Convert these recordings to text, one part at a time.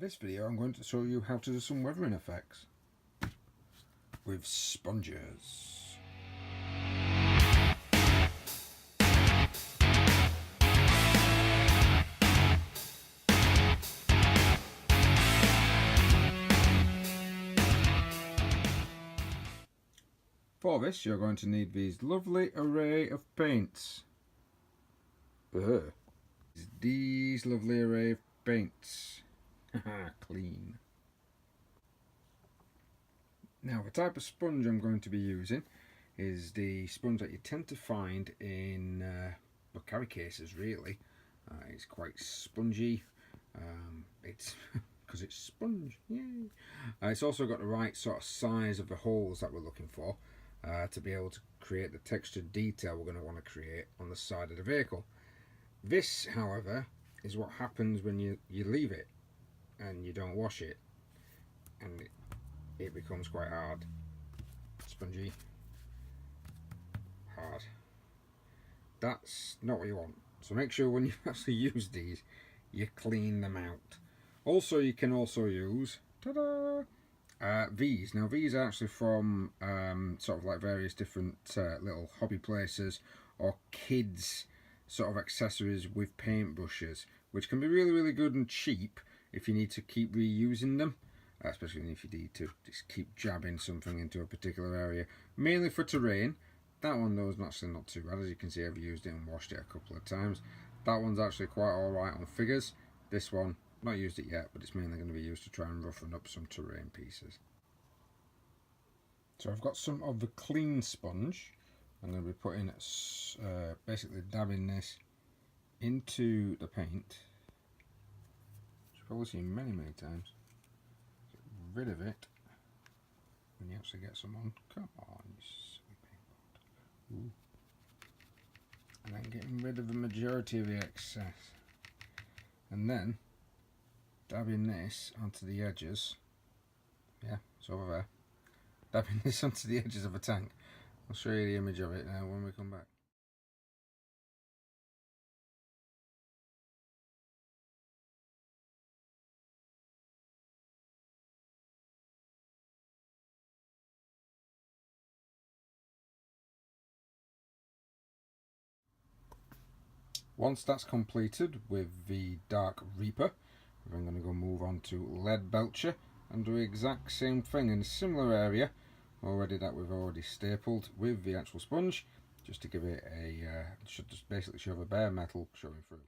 this video I'm going to show you how to do some weathering effects with sponges. For this you're going to need these lovely array of paints. These lovely array of paints. Clean. Now the type of sponge I'm going to be using is the sponge that you tend to find in carry cases really. It's quite spongy. It's because it's sponge, yay! It's also got the right sort of size of the holes that we're looking for to be able to create the textured detail we're going to want to create on the side of the vehicle. This, however, is what happens when you leave it and you don't wash it, and it becomes quite hard, spongy, hard. That's not what you want. So make sure when you actually use these, you clean them out. Also, you can also use these. Now these are actually from sort of like various different little hobby places or kids sort of accessories with paintbrushes, which can be really good and cheap if you need to keep reusing them, especially if you need to just keep jabbing something into a particular area, mainly for terrain. That one though is actually not too bad. As you can see, I've used it and washed it a couple of times. That one's actually quite alright on figures. This one, not used it yet, but it's mainly going to be used to try and roughen up some terrain pieces. So I've got some of the clean sponge. I'm going to be putting basically dabbing this into the paint. You've probably seen many times. Get rid of it when you actually get some on. Come on, you silly paintboard. And then getting rid of the majority of the excess. And then dabbing this onto the edges. Yeah, it's over there. Dabbing this onto the edges of a tank. I'll show you the image of it now when we come back. Once that's completed with the Dark Reaper, I'm going to go move on to Lead Belcher and do the exact same thing in a similar area already that we've already stapled with the actual sponge, just to give it a should just basically show the bare metal showing through.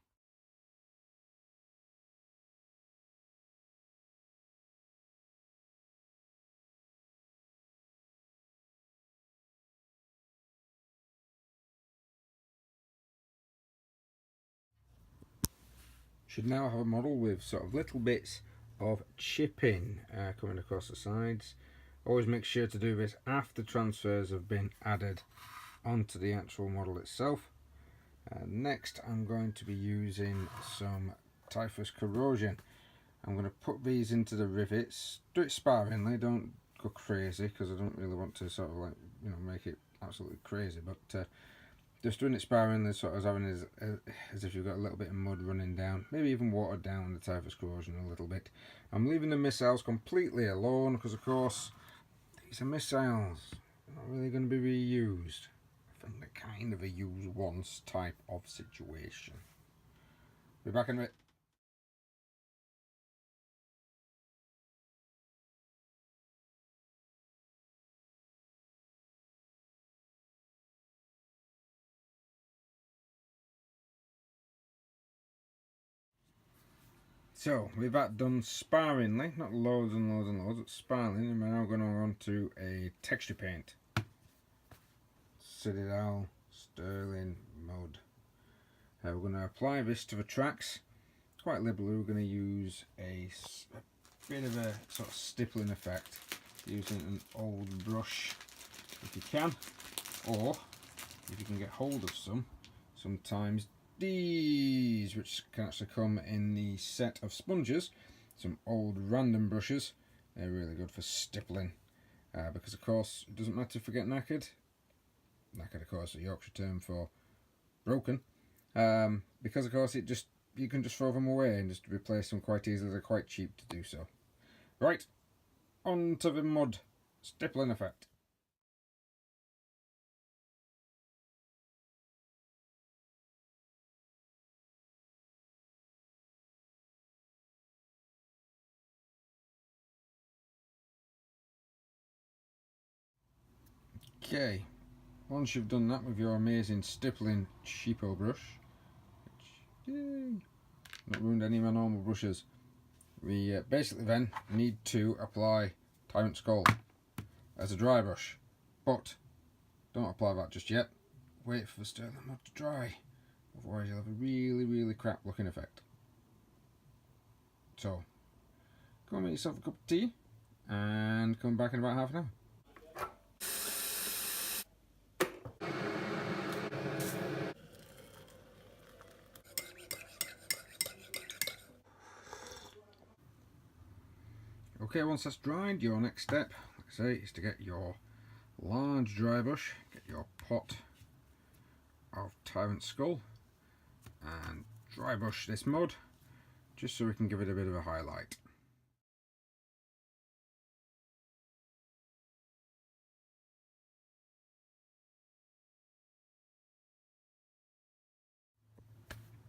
Should now have a model with sort of little bits of chipping coming across the sides. Always make sure to do this after transfers have been added onto the actual model itself. Next I'm going to be using some typhus corrosion. I'm going to put these into the rivets. Do it sparingly, don't go crazy, because I don't really want to sort of like, you know, make it absolutely crazy, but just doing it sparingly, sort of having as if you've got a little bit of mud running down, maybe even watered down the typhus corrosion a little bit. I'm leaving the missiles completely alone because of course these are missiles, they're not really going to be reused. I think they're kind of a use once type of situation. Be back in a bit. So with that done sparingly, not loads and loads, but sparingly, we're now going on to a texture paint. Citadel Sterling Mud. We're going to apply this to the tracks. Quite liberally, we're going to use a bit of a sort of stippling effect using an old brush if you can, or if you can get hold of sometimes these, which can actually come in the set of sponges, some old random brushes. They're really good for stippling because of course it doesn't matter if you get knackered. Knackered of course is a Yorkshire term for broken, because of course it just you can just throw them away and just replace them quite easily. They're quite cheap to do so. Right, on to the mud stippling effect. Okay, once you've done that with your amazing stippling cheapo brush, which, yay, not ruined any of my normal brushes, we basically then need to apply Tyrant Skull as a dry brush, but don't apply that just yet. Wait for the sterling mud to dry, otherwise you'll have a really crap looking effect. So go and make yourself a cup of tea and come back in about half an hour. Okay, once that's dried, your next step, like I say, is to get your large dry brush, get your pot of Tyrant Skull and dry brush this mud just so we can give it a bit of a highlight.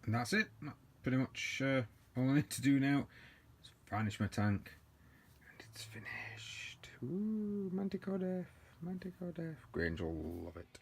And that's it. That's pretty much all I need to do now is varnish my tank and it's finished. Ooh, Manticore Def, Manticore Def. Grange will love it.